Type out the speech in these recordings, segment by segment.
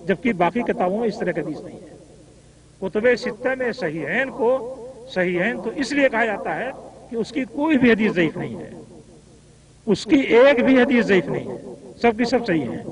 جبکہ باقی کتابوں میں اس طرح کی حدیث نہیں ہے۔ کتب ستہ میں صحیحین کو صحیحین تو اس لیے کہا جاتا ہے کہ اس کی کوئی بھی حدیث ضعیف نہیں ہے، اس کی ایک بھی حدیث ضعیف نہیں ہے، سب کی سب صحیح ہیں۔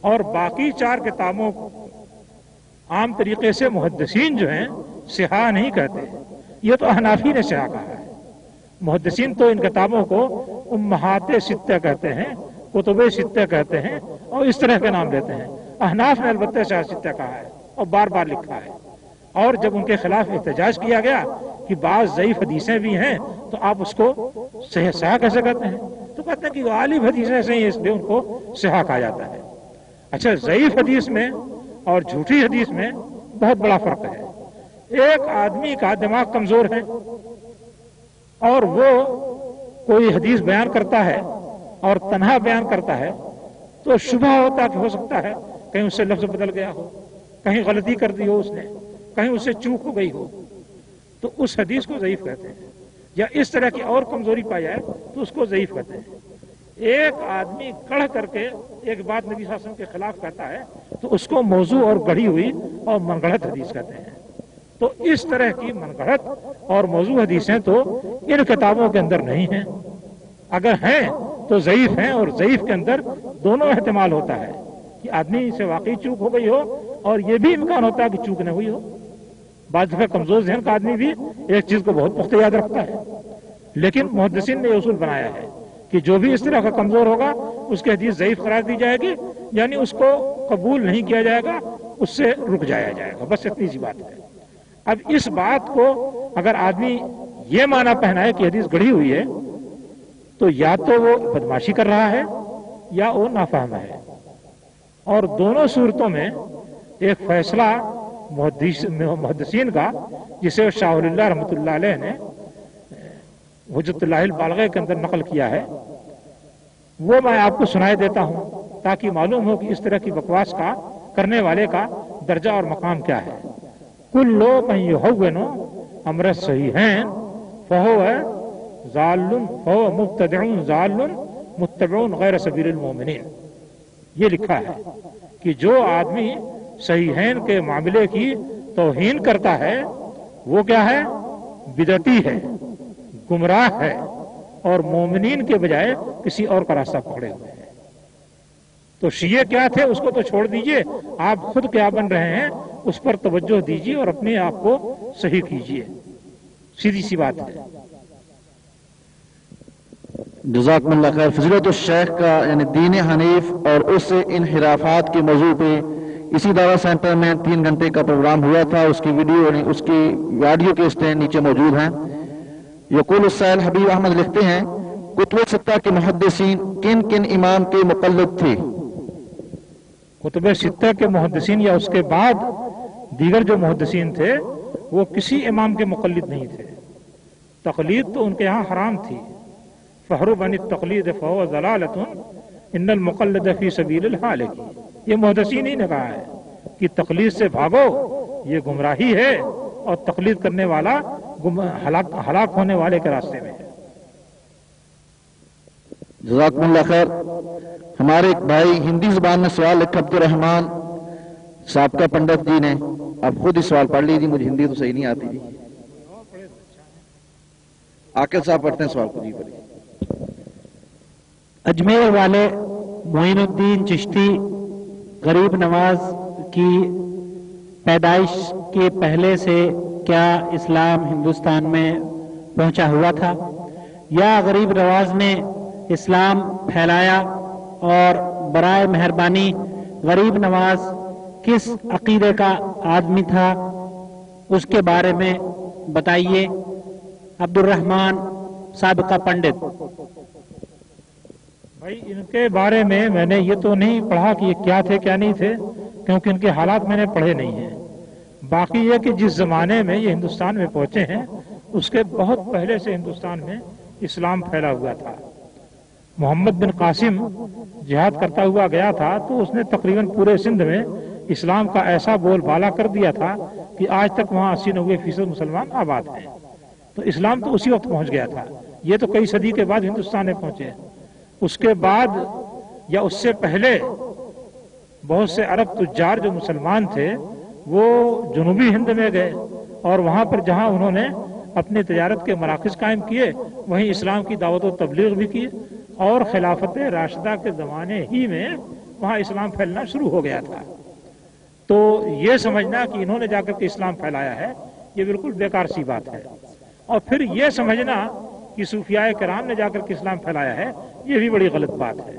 اور باقی 4 کتابوں کو عام طریقے سے محدثین جو ہیں صحاح نہیں کہتے، یہ تو احنافی نے صحاح کہا ہے۔ محدثین تو ان کتابوں کو امہات ستہ کہتے ہیں، کتب ستہ کہتے ہیں اور اس طرح کے نام دیتے ہیں۔ احناف نے البتہ صحاح ستہ کہا ہے اور بار بار لکھا ہے، اور جب ان کے خلاف احتجاج کیا گیا کہ بعض ضعیف حدیثیں بھی ہیں تو آپ اس کو صحیح کیسے کہتے ہیں؟ تو کہتے ہیں کہ غالب حدیثیں صحیح ہیں اس لیے ان کو صحیح کہا جاتا ہے۔ اچھا، ضعیف حدیث میں اور جھوٹی حدیث میں بہت بڑا فرق ہے۔ ایک آدمی کا دماغ کمزور ہے اور وہ کوئی حدیث بیان کرتا ہے اور تنہا بیان کرتا ہے تو شبہ ہوتا کہ ہو سکتا ہے کہیں اس سے لفظ بدل گیا ہو، کہیں غلطی کر دی ہو اس نے، کہیں اس سے چوک ہو گئی ہو، تو اس حدیث کو ضعیف کہتے ہیں۔ یا اس طرح کی اور کمزوری پائی جائے تو اس کو ضعیف کہتے ہیں۔ ایک آدمی کڑھ کر کے ایک بات نبی صلی اللہ علیہ وسلم کے خلاف کہتا ہے تو اس کو موضوع اور گڑھی ہوئی اور من گڑھت حدیث کہتے ہیں۔ تو اس طرح کی من گڑھت اور موضوع حدیثیں تو ان کتابوں کے اندر نہیں ہیں، اگر ہیں تو ضعیف ہیں، اور ضعیف کے اندر دونوں احتمال ہوتا ہے کہ آدمی سے واقعی چوک ہو گئی ہو اور یہ بھی امکان ہوتا ہے کہ چوک نہ ہوئی ہو۔ بعض دفعہ کمزور ذہن کا آدمی بھی ایک چیز کو بہت پختہ یاد رکھتا ہے، لیکن محدثین نے یہ اصول بنایا ہے کہ جو بھی اس طرح کا کمزور ہوگا اس کی حدیث ضعیف قرار دی جائے گی، یعنی اس کو قبول نہیں کیا جائے گا، اس سے رک جایا جائے گا، بس اتنی سی بات ہے۔ اب اس بات کو اگر آدمی یہ معنی پہنائے کہ حدیث گڑھی ہوئی ہے تو یا تو وہ بدماشی کر رہا ہے یا وہ نافہم ہے، اور دونوں صورتوں میں ایک فیصلہ محدثین کا جسے شاہ ولی اللہ رحمۃ اللہ علیہ نے حجت اللہ البالغہ کے اندر نقل کیا ہے وہ میں آپ کو سنائے دیتا ہوں تاکہ معلوم ہو کہ اس طرح کی بکواس کا کرنے والے کا درجہ اور مقام کیا ہے۔ کل من یہون امر الصحیحین فہو مبتدع ضال متبع غیر سبیل المؤمنین۔ یہ لکھا ہے کہ جو آدمی صحیحین کے معاملے کی توہین کرتا ہے وہ کیا ہے؟ بدعتی ہے، گمراہ ہے، اور مومنین کے بجائے کسی اور کا راستہ پکڑے ہوئے ہیں۔ تو شیعہ کیا تھے اس کو تو چھوڑ دیجئے، آپ خود کیا بن رہے ہیں اس پر توجہ دیجئے اور اپنے آپ کو صحیح کیجئے، سیدھی سی بات ہے۔ جزاکم اللہ خیر۔ فضیلت الشیخ کا یعنی دین حنیف اور اس سے انحرافات کے موضوع پہ اسی دعویٰ سینٹر میں 3 گھنٹے کا پروگرام ہوا تھا، اس کی ویڈیو یعنی اس کی آڈیو کے اسٹینڈ نیچے موجود ہیں۔ یقول السائل حبیب احمد لکھتے ہیں کتب ستہ کے محدثین کن کن امام کے مقلد تھے؟ کتب ستہ کے محدثین یا اس کے بعد دیگر جو محدثین تھے وہ کسی امام کے مقلد نہیں تھے۔ تقلید تو ان کے ہاں حرام تھی۔ فہرب عن التقلید فہو ضلالۃ ان المقلد فی سبیل الہالک، یہ محدثین ہی نے کہا ہے کہ تقلید سے بھاگو، یہ گمراہی ہے اور تقلید کرنے والا ہلاک ہونے والے کے راستے میں ہے۔ جزاکم اللہ خیر۔ ہمارے ایک بھائی ہندی زبان میں سوال لکھا عبد الرحمان سابقہ پنڈت جی نے، اب خود ہی سوال پڑھ لیجیے، مجھے ہندی تو صحیح نہیں آتی جی۔ عاقل صاحب پڑھتے ہیں سوال کو جی پڑھیے۔ اجمیر والے معین الدین چشتی غریب نواز کی پیدائش کے پہلے سے کیا اسلام ہندوستان میں پہنچا ہوا تھا، یا غریب نواز نے اسلام پھیلایا، اور برائے مہربانی غریب نواز کس عقیدے کا آدمی تھا اس کے بارے میں بتائیے؟ عبد الرحمان سابقہ پنڈت۔ بھائی ان کے بارے میں نے یہ تو نہیں پڑھا کہ یہ کیا تھے کیا نہیں تھے، کیونکہ ان کے حالات میں نے پڑھے نہیں ہیں۔ باقی یہ کہ جس زمانے میں یہ ہندوستان میں پہنچے ہیں اس کے بہت پہلے سے ہندوستان میں اسلام پھیلا ہوا تھا۔ محمد بن قاسم جہاد کرتا ہوا گیا تھا تو اس نے تقریباً پورے سندھ میں اسلام کا ایسا بول بالا کر دیا تھا کہ آج تک وہاں 80-90% مسلمان آباد ہیں۔ تو اسلام تو اسی وقت پہنچ گیا تھا، یہ تو کئی صدی کے بعد ہندوستان میں پہنچے۔ اس کے بعد یا اس سے پہلے بہت سے عرب تجار جو مسلمان تھے وہ جنوبی ہند میں گئے اور وہاں پر جہاں انہوں نے اپنی تجارت کے مراکز قائم کیے وہیں اسلام کی دعوت و تبلیغ بھی کی اور خلافت راشدہ کے زمانے ہی میں وہاں اسلام پھیلنا شروع ہو گیا تھا۔ تو یہ سمجھنا کہ انہوں نے جا کر کے اسلام پھیلایا ہے یہ بالکل بیکار سی بات ہے، اور پھر یہ سمجھنا کہ صوفیاء کرام نے جا کر کے اسلام پھیلایا ہے یہ بھی بڑی غلط بات ہے۔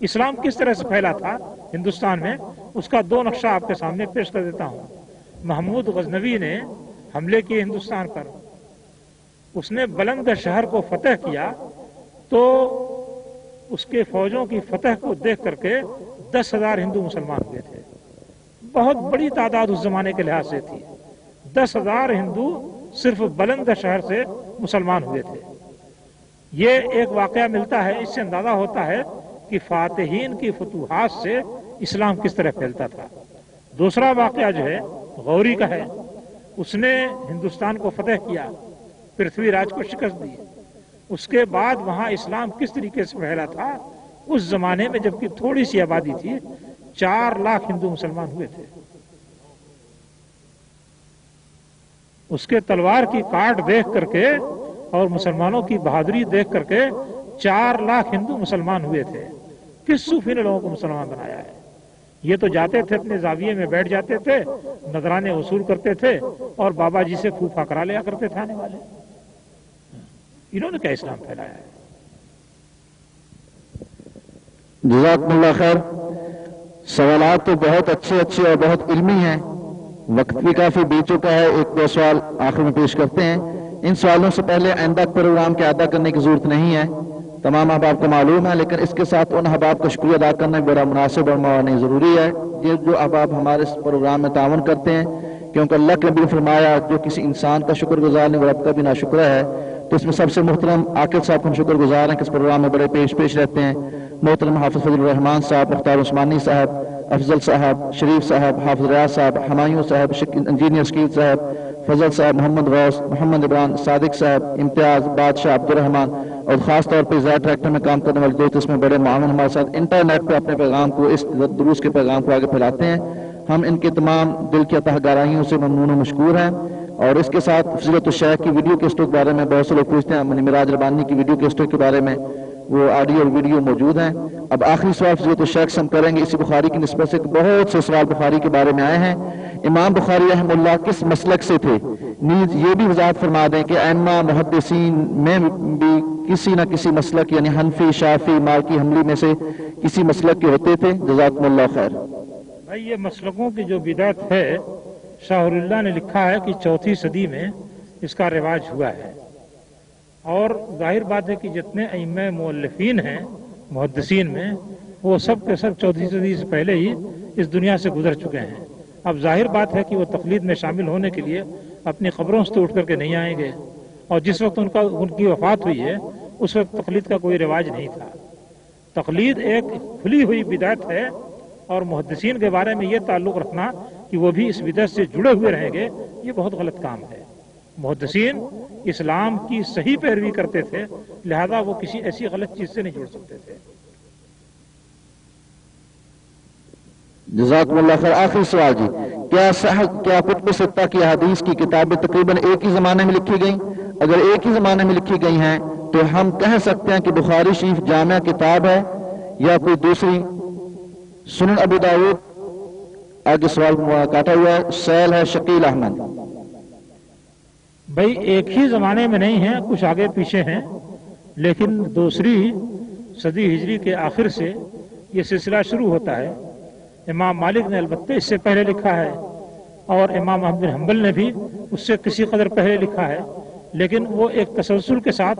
اسلام کس طرح سے پھیلا تھا ہندوستان میں اس کا دو نقشہ آپ کے سامنے پیش کر دیتا ہوں۔ محمود غزنوی نے حملے کیے ہندوستان پر، اس نے بلند شہر کو فتح کیا تو اس کے فوجوں کی فتح کو دیکھ کر کے 10,000 ہندو مسلمان ہوئے تھے، بہت بڑی تعداد اس زمانے کے لحاظ سے تھی۔ 10,000 ہندو صرف بلند شہر سے مسلمان ہوئے تھے۔ یہ ایک واقعہ ملتا ہے، اس سے اندازہ ہوتا ہے کہ فاتحین کی فتوحات سے اسلام کس طرح پھیلتا تھا۔ دوسرا واقعہ جو ہے غوری کا ہے، اس نے ہندوستان کو فتح کیا، پرتھوی راج کو شکست دی، اس کے بعد وہاں اسلام کس طریقے سے پھیلا تھا۔ اس زمانے میں جبکہ تھوڑی سی آبادی تھی 4 لاکھ ہندو مسلمان ہوئے تھے۔ اس کے تلوار کی کاٹ دیکھ کر کے اور مسلمانوں کی بہادری دیکھ کر کے 4 لاکھ ہندو مسلمان ہوئے تھے۔ کس صوفی نے لوگوں کو مسلمان بنایا ہے؟ یہ تو جاتے تھے اپنے زاویے میں بیٹھ جاتے تھے، نذرانے وصول کرتے تھے اور بابا جی سے پھوپھا کرا لیا کرتے تھے آنے والے۔ انہوں نے کیا اسلام پھیلایا ہے؟ جزاکم اللہ خیر۔ سوالات تو بہت اچھے اور بہت علمی ہیں، وقت بھی کافی بیت چکا ہے، 1-2 سوال آخر میں پیش کرتے ہیں۔ ان سوالوں سے پہلے آئندہ پروگرام کے ادا کرنے کی ضرورت نہیں ہے، تمام احباب کو معلوم ہے، لیکن اس کے ساتھ ان احباب کا شکریہ ادا کرنا بڑا مناسب اور موانع ضروری ہے۔ یہ جو احباب ہمارے اس پروگرام میں تعاون کرتے ہیں، کیونکہ اللہ کے نبی نے فرمایا جو کسی انسان کا شکر گزار نہیں وہ رب کا بھی ناشکرہ ہے، تو اس میں سب سے محترم عاقل صاحب کو ہم شکر گزار ہیں کہ اس پروگرام میں بڑے پیش رہتے ہیں۔ محترم حافظ فضل الرحمان صاحب، مختار عثمانی صاحب، افضل صاحب، شریف صاحب، حافظ ریاض صاحب، ہمایوں صاحب، انجینئر شکیل صاحب، فضل صاحب، محمد غوث، محمد عمران، صادق صاحب، امتیاز، بادشاہ، عبد الرحمان، اور خاص طور پہ زائد ٹریکٹر میں کام کرنے والے دوست اس میں بڑے معاون ہمارے ساتھ انٹرنیٹ پہ اپنے پیغام کو، اس دروس کے پیغام کو آگے پھیلاتے ہیں۔ ہم ان کے تمام دل کی عطا گارائیوں سے ممنون و مشکور ہیں۔ اور اس کے ساتھ فضیلت الشیخ کی ویڈیو کیسٹوں کے بارے میں بہت سے لوگ پوچھتے ہیں، منی مراج ربانی کی ویڈیو کیسٹوں کے بارے میں، وہ آڈیو اور ویڈیو موجود ہیں۔ اب آخری سوال فضیلت الشیخ سے ہم کریں گے، اسی بخاری کی نسبت سے بہت سے سوال بخاری کے بارے میں آئے ہیں۔ امام بخاری رحمہ اللہ کس مسلک سے تھے؟ نیز یہ بھی وضاحت فرما دیں کہ ائمہ محدثین میں بھی کسی نہ کسی مسلک یعنی حنفی، شافعی، مالکی، حنبلی میں سے کسی مسلک کے ہوتے تھے؟ جزاکم اللہ خیر۔ بھائی یہ مسلکوں کی جو بدعت ہے شاہ اللہ نے لکھا ہے کہ 4 صدی میں اس کا رواج ہوا ہے، اور ظاہر بات ہے کہ جتنے ائمہ مؤلفین ہیں محدثین میں وہ سب کے سب 4 صدی سے پہلے ہی اس دنیا سے گزر چکے ہیں۔ اب ظاہر بات ہے کہ وہ تقلید میں شامل ہونے کے لیے اپنی قبروں سے اٹھ کر کے نہیں آئیں گے، اور جس وقت ان کی وفات ہوئی ہے اس وقت تقلید کا کوئی رواج نہیں تھا۔ تقلید ایک کھلی ہوئی بدعت ہے، اور محدثین کے بارے میں یہ تعلق رکھنا کہ وہ بھی اس بدعت سے جڑے ہوئے رہیں گے یہ بہت غلط کام ہے۔ محدثین اسلام کی صحیح پیروی کرتے تھے، لہذا وہ کسی ایسی غلط چیز سے نہیں جڑ سکتے تھے۔ جزاکم اللہ خیر۔ آخری سوال جی، کیا کتب ستہ کی احادیث کی کتابیں تقریباً ایک ہی زمانے میں لکھی گئیں؟ اگر ایک ہی زمانے میں لکھی گئی ہیں تو ہم کہہ سکتے ہیں کہ بخاری شریف جامع کتاب ہے یا کوئی دوسری؟ سنن ابو داؤد، آگے سوال کاٹا ہوا ہے، سیل ہے شکیل احمد۔ بھائی ایک ہی زمانے میں نہیں ہیں، کچھ آگے پیچھے ہیں، لیکن 2 صدی ہجری کے آخر سے یہ سلسلہ شروع ہوتا ہے۔ امام مالک نے البتہ اس سے پہلے لکھا ہے، اور امام احمد بن حنبل نے بھی اس سے کسی قدر پہلے لکھا ہے، لیکن وہ ایک تسلسل کے ساتھ،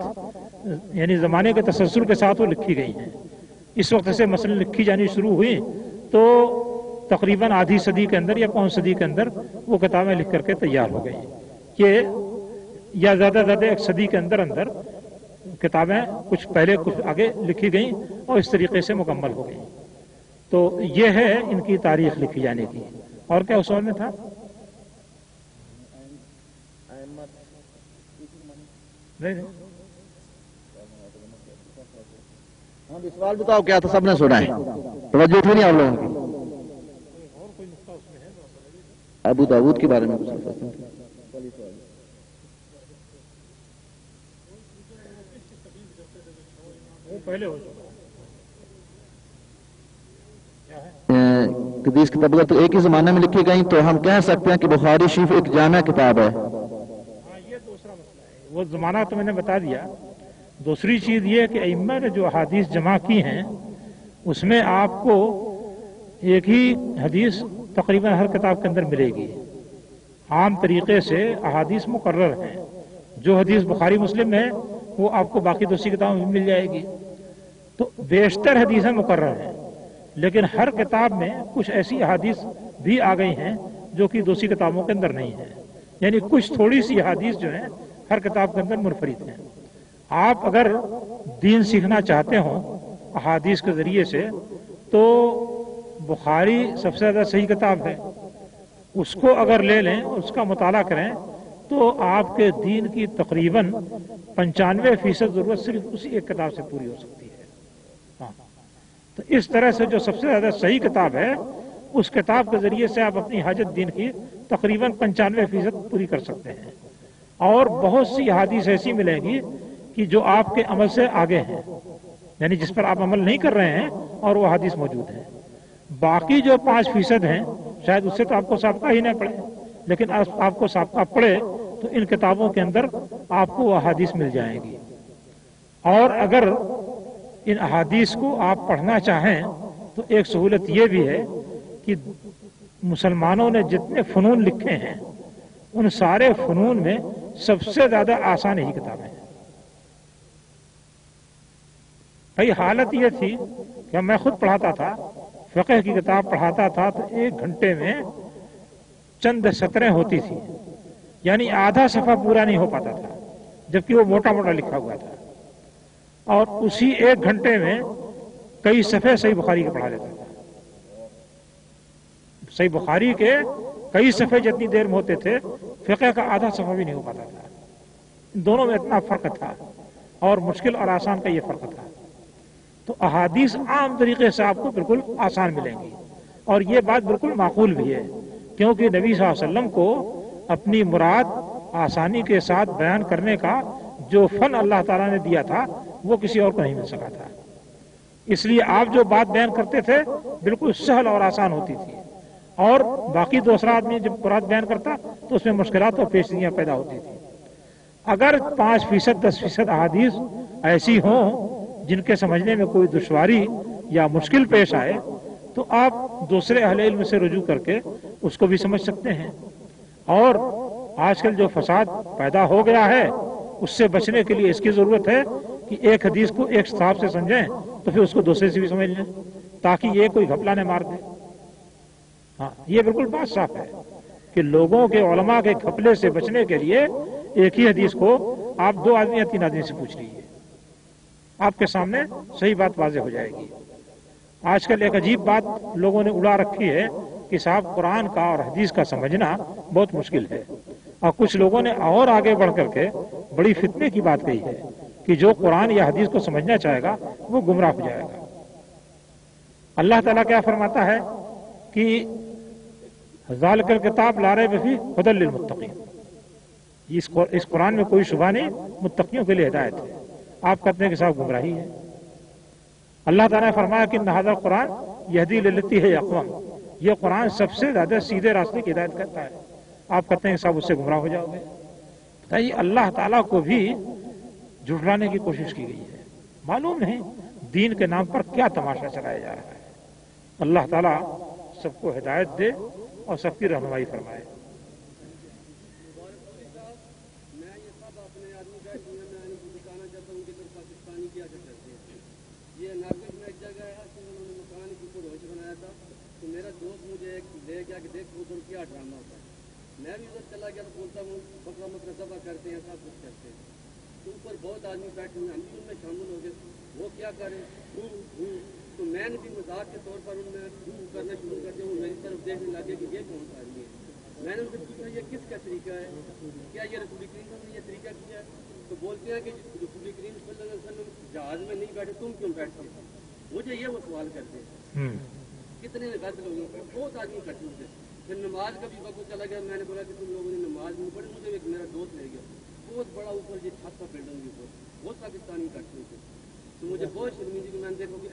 یعنی زمانے کے تسلسل کے ساتھ وہ لکھی گئی ہیں۔ اس وقت سے مثلا لکھی جانی شروع ہوئی تو تقریباً آدھی صدی کے اندر یا 5 صدی کے اندر وہ کتابیں لکھ کر کے تیار ہو گئی، کہ یا زیادہ زیادہ 1 صدی کے اندر کتابیں کچھ پہلے کچھ آگے لکھی گئیں اور اس طریقے سے مکمل ہو گئیں۔ تو یہ ہے ان کی تاریخ لکھی جانے کی۔ اور کیا اس سوال میں تھا؟ نہیں سوال بتاؤ کیا تھا، سب نے سنا ہے، توجہ تھی نہیں آپ لوگوں کی؟ ابو داود کے بارے میں کچھ الفاظ ہیں؟ پہلے ہو حدیث کی تبلیغ تو ایک ہی زمانے میں لکھی گئی، تو ہم کہہ سکتے ہیں کہ بخاری شریف ایک جامع کتاب ہے. ہاں، یہ دوسرا مسئلہ ہے. وہ زمانہ تو میں نے بتا دیا. دوسری چیز یہ کہ ائمہ نے جو احادیث جمع کی ہیں اس میں آپ کو ایک ہی حدیث تقریباً ہر کتاب کے اندر ملے گی. عام طریقے سے احادیث مقرر ہیں. جو حدیث بخاری مسلم ہے وہ آپ کو باقی دوسری کتابوں میں مل جائے گی. تو بیشتر حدیثیں مقرر ہیں، لیکن ہر کتاب میں کچھ ایسی احادیث بھی آ گئی ہیں جو کہ دوسری کتابوں کے اندر نہیں ہیں. یعنی کچھ تھوڑی سی احادیث جو ہیں ہر کتاب کے اندر منفرد ہیں. آپ اگر دین سیکھنا چاہتے ہوں احادیث کے ذریعے سے تو بخاری سب سے زیادہ صحیح کتاب ہے. اس کو اگر لے لیں، اس کا مطالعہ کریں تو آپ کے دین کی تقریباً 95% ضرورت صرف اسی ایک کتاب سے پوری ہو سکتی ہے. ہاں، تو اس طرح سے جو سب سے زیادہ صحیح کتاب ہے اس کتاب کے ذریعے سے آپ اپنی حاجت دین کی تقریباً 95% پوری کر سکتے ہیں. اور بہت سی احادیث ایسی ملیں گی کہ جو آپ کے عمل سے آگے ہیں، یعنی جس پر آپ عمل نہیں کر رہے ہیں اور وہ حدیث موجود ہے. باقی جو 5% ہیں شاید اس سے تو آپ کو سابقہ ہی نہ پڑے، لیکن آپ کو سابقہ پڑے تو ان کتابوں کے اندر آپ کو وہ احادیث مل جائیں گی. اور اگر ان احادیث کو آپ پڑھنا چاہیں تو ایک سہولت یہ بھی ہے کہ مسلمانوں نے جتنے فنون لکھے ہیں ان سارے فنون میں سب سے زیادہ آسان ہی کتابیں ہیں. بھائی حالت یہ تھی کہ میں خود پڑھاتا تھا، فقہ کی کتاب پڑھاتا تھا تو 1 گھنٹے میں چند سطریں ہوتی تھی، یعنی آدھا صفحہ پورا نہیں ہو پاتا تھا، جبکہ وہ موٹا موٹا لکھا ہوا تھا. اور اسی 1 گھنٹے میں کئی صفحے صحیح بخاری کے پڑھا لیتا تھا. صحیح بخاری کے کئی صفحے جتنی دیر میں ہوتے تھے فقہ کا آدھا صفحہ بھی نہیں ہو پاتا تھا. ان دونوں میں اتنا فرق تھا، اور مشکل اور آسان کا یہ فرق تھا. تو احادیث عام طریقے سے آپ کو بالکل آسان ملیں گی، اور یہ بات بالکل معقول بھی ہے، کیونکہ نبی صلی اللہ علیہ وسلم کو اپنی مراد آسانی کے ساتھ بیان کرنے کا جو فن اللہ تعالیٰ نے دیا تھا وہ کسی اور کو نہیں مل سکا تھا. اس لیے آپ جو بات بیان کرتے تھے بالکل سہل اور آسان ہوتی تھی، اور باقی دوسرا آدمی جب مراد بیان کرتا تو اس میں مشکلات اور پیچیدگیاں پیدا ہوتی تھی. اگر 5% 10% احادیث ایسی ہوں جن کے سمجھنے میں کوئی دشواری یا مشکل پیش آئے تو آپ دوسرے اہل علم سے رجوع کر کے اس کو بھی سمجھ سکتے ہیں. اور آج کل جو فساد پیدا ہو گیا ہے اس سے بچنے کے لیے اس کی ضرورت ہے کہ ایک حدیث کو ایک صاحب سے سمجھیں تو پھر اس کو دوسرے سے بھی سمجھ لیں، تاکہ یہ کوئی گھپلا نہ مار دے. ہاں، یہ بالکل بات صاف ہے کہ لوگوں کے علماء کے گھپلے سے بچنے کے لیے ایک ہی حدیث کو آپ 2 آدمی یا 3 آدمی سے پوچھ لیجیے، آپ کے سامنے صحیح بات واضح ہو جائے گی. آج کل ایک عجیب بات لوگوں نے اڑا رکھی ہے کہ صاحب قرآن کا اور حدیث کا سمجھنا بہت مشکل ہے، اور کچھ لوگوں نے اور آگے بڑھ کر کے بڑی فتنے کی بات کہی ہے کہ جو قرآن یا حدیث کو سمجھنا چاہے گا وہ گمراہ ہو جائے گا. اللہ تعالیٰ کیا فرماتا ہے کہ ذالک الکتاب لا ریب فیہ ھدی للمتقین، اس قرآن میں کوئی شبہ نہیں، متقیوں کے لیے ہدایت ہے. آپ کہتے ہیں کہ صاحب گمراہی ہے. اللہ تعالیٰ نے فرمایا کہ ھذا القرآن یہدی للتی ہے اقوام، یہ قرآن سب سے زیادہ سیدھے راستے کی ہدایت کرتا ہے. آپ کہتے ہیں کہ صاحب اس سے گمراہ ہو جاؤ گے. بتائیے اللہ تعالیٰ کو بھی جھٹلانے کی کوشش کی گئی ہے. معلوم نہیں دین کے نام پر کیا تماشا چلایا جا رہا ہے. اللہ تعالیٰ سب کو ہدایت دے اور سب کی رہنمائی فرمائے. میں بھی ادھر چلا گیا تو بولتا ہوں بکرا مکرا ذبح کرتے ہیں، سب کچھ کرتے ہیں. تو اوپر بہت آدمی بیٹھے ہوئے، ہم بھی ان میں شامل ہو گئے. وہ کیا کریں تو میں نے بھی مذاق کے طور پر ان میں کرنا شروع کر دیا. وہ میری طرف دیکھنے لگے کہ یہ کون سا آدمی ہے. میں نے ان سے پوچھا یہ کس کا طریقہ ہے، کیا یہ رسول کریم نے یہ طریقہ کیا ہے؟ تو بولتے ہیں کہ رسول کریم صلی اللہ علیہ وسلم جہاز میں نہیں بیٹھے، تم کیوں بیٹھتے؟ مجھے یہ وہ سوال کرتے ہیں. کتنے غلط لوگوں پر بہت آدمی اکٹھے ہوتے. پھر نماز کا بھی وقت چلا گیا. میں نے بولا کہ تم لوگوں نے نماز نہیں پڑھی. مجھے ایک میرا دوست لے گیا, بہت بڑا اوپر یہ چھت کا بلڈنگ کے اوپر, بہت پاکستانی بیٹھے تھے. تو مجھے بہت شرمندگی, میں نے دیکھا کہ